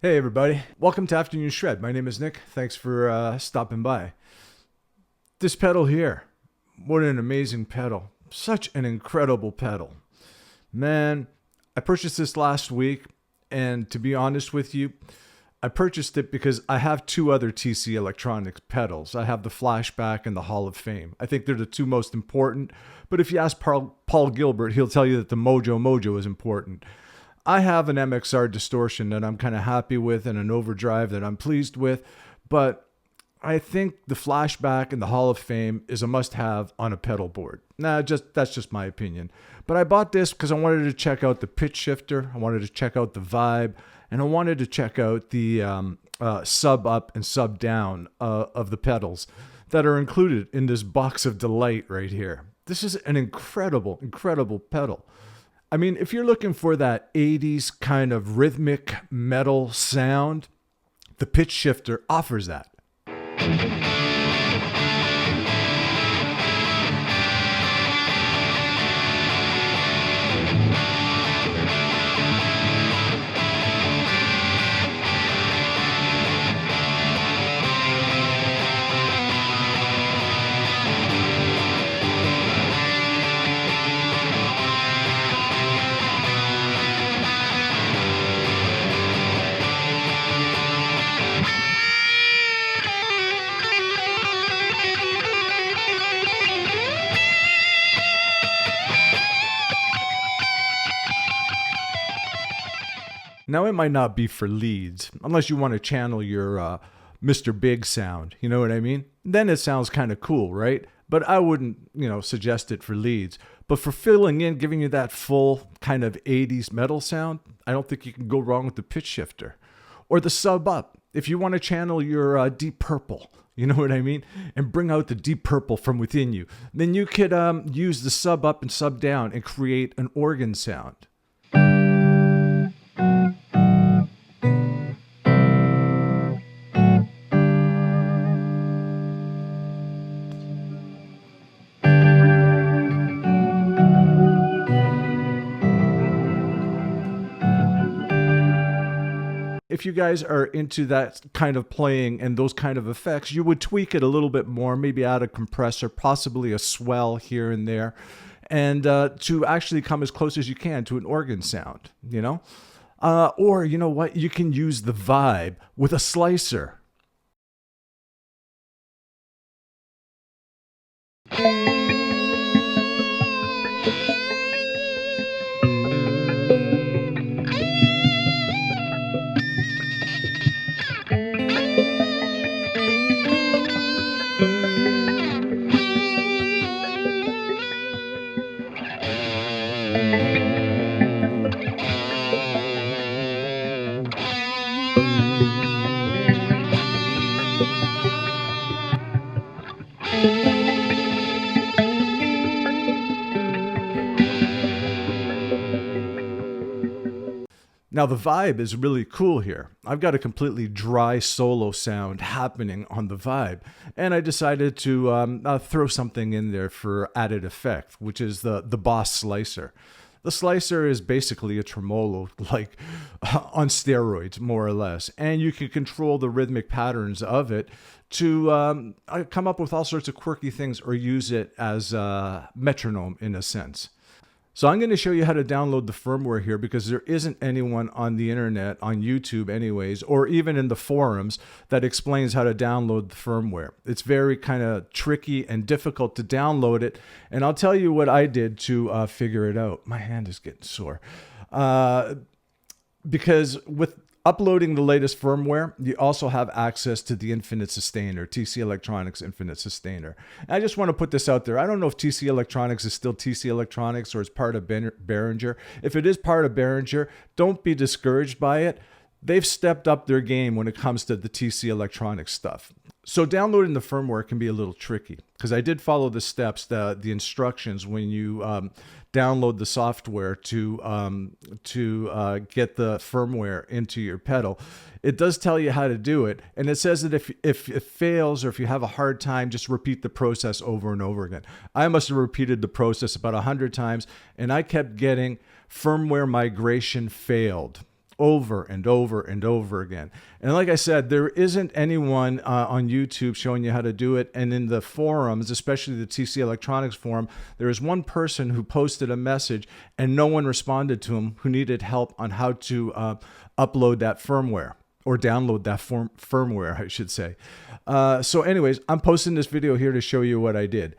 Hey everybody, welcome to Afternoon Shred. My name is Nick. Thanks for stopping by. This pedal here, what an amazing pedal. Such an incredible pedal. Man, I purchased this last week, and to be honest with you, I purchased it because I have two other TC Electronics pedals. I have the Flashback and the Hall of Fame. I think they're the two most important, but if you ask Paul Gilbert, he'll tell you that the Mojo is important. I have an MXR distortion that I'm kind of happy with and an overdrive that I'm pleased with, but I think the Flashback and the Hall of Fame is a must-have on a pedal board. That's just my opinion. But I bought this because I wanted to check out the pitch shifter, I wanted to check out the vibe, and I wanted to check out the sub up and sub down of the pedals that are included in this box of delight right here. This is an incredible, incredible pedal. I mean, if you're looking for that 80s kind of rhythmic metal sound, the pitch shifter offers that. Now, it might not be for leads, unless you want to channel your Mr. Big sound, you know what I mean? Then it sounds kind of cool, right? But I wouldn't, suggest it for leads. But for filling in, giving you that full kind of 80s metal sound, I don't think you can go wrong with the pitch shifter. Or the sub up, if you want to channel your Deep Purple, you know what I mean? And bring out the Deep Purple from within you. Then you could use the sub up and sub down and create an organ sound. If you guys are into that kind of playing and those kind of effects, you would tweak it a little bit more, maybe add a compressor, possibly a swell here and there, and to actually come as close as you can to an organ sound, Or, you know what, you can use the vibe with a slicer. Now the vibe is really cool here. I've got a completely dry solo sound happening on the vibe, and I decided to throw something in there for added effect, which is the Boss Slicer. The slicer is basically a tremolo, like on steroids, more or less, and you can control the rhythmic patterns of it to come up with all sorts of quirky things or use it as a metronome in a sense. So I'm going to show you how to download the firmware here because there isn't anyone on the internet, on YouTube anyways, or even in the forums that explains how to download the firmware. It's very kind of tricky and difficult to download it. And I'll tell you what I did to figure it out. My hand is getting sore. Because with uploading the latest firmware, you also have access to the Infinite Sustainer, TC Electronics Infinite Sustainer. And I just want to put this out there. I don't know if TC Electronics is still TC Electronics or is part of Behringer. If it is part of Behringer, don't be discouraged by it. They've stepped up their game when it comes to the TC Electronics stuff. So downloading the firmware can be a little tricky because I did follow the steps, the instructions when you download the software to get the firmware into your pedal. It does tell you how to do it, and it says that if it fails or if you have a hard time, just repeat the process over and over again. I must have repeated the process about 100 times, and I kept getting firmware migration failed over and over and over again. And like I said, there isn't anyone on YouTube showing you how to do it. And in the forums, especially the TC Electronics forum, there is one person who posted a message and no one responded to him who needed help on how to upload that firmware, or download that firmware, I should say. So anyways, I'm posting this video here to show you what I did.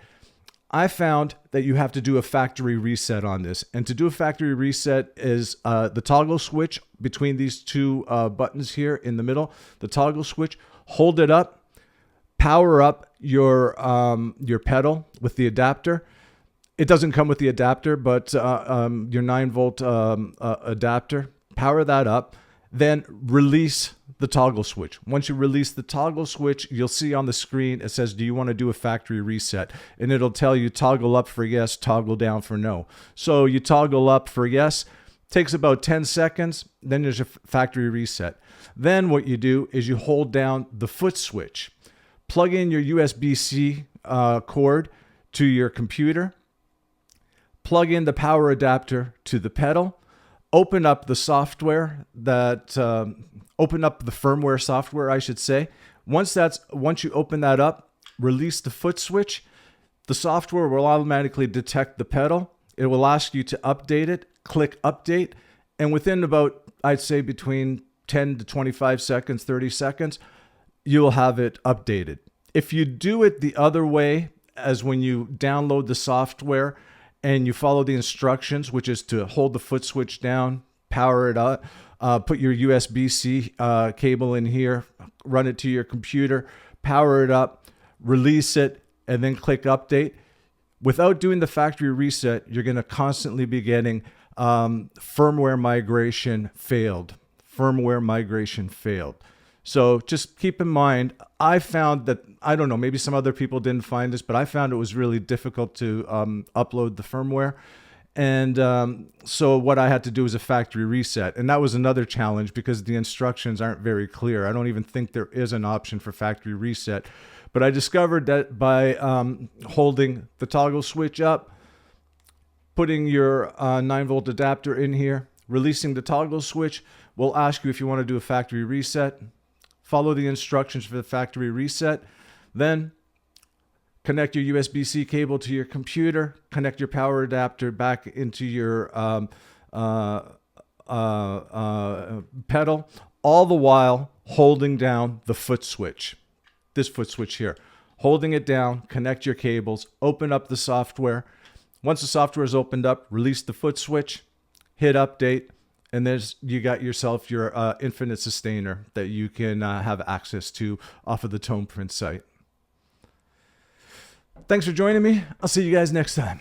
I found that you have to do a factory reset on this. And to do a factory reset is the toggle switch between these two buttons here in the middle, the toggle switch, hold it up, power up your pedal with the adapter. It doesn't come with the adapter, but your 9-volt adapter, power that up, then release the toggle switch. Once you release the toggle switch, you'll see on the screen, it says, do you want to do a factory reset? And it'll tell you toggle up for yes, toggle down for no. So you toggle up for yes, takes about 10 seconds, then there's a factory reset. Then what you do is you hold down the foot switch, plug in your USB-C cord to your computer, plug in the power adapter to the pedal, open up the software open up the firmware software, I should say. Once you open that up, release the foot switch, the software will automatically detect the pedal. It will ask you to update it, click update, and within about, I'd say between 10 to 25 seconds, 30 seconds, you will have it updated. If you do it the other way, as when you download the software and you follow the instructions, which is to hold the foot switch down, power it up, put your USB-C cable in here, run it to your computer, power it up, release it, and then click update. Without doing the factory reset, you're going to constantly be getting firmware migration failed. Firmware migration failed. So just keep in mind, I found that, I don't know, maybe some other people didn't find this, but I found it was really difficult to upload the firmware. And so what I had to do was a factory reset. And that was another challenge because the instructions aren't very clear. I don't even think there is an option for factory reset. But I discovered that by holding the toggle switch up, putting your 9-volt adapter in here, releasing the toggle switch, will ask you if you want to do a factory reset. Follow the instructions for the factory reset. Then connect your USB-C cable to your computer, connect your power adapter back into your pedal, all the while holding down the foot switch, this foot switch here. Holding it down, connect your cables, open up the software. Once the software is opened up, release the foot switch, hit update, and you got yourself your infinite sustainer that you can have access to off of the TonePrints site. Thanks for joining me. I'll see you guys next time.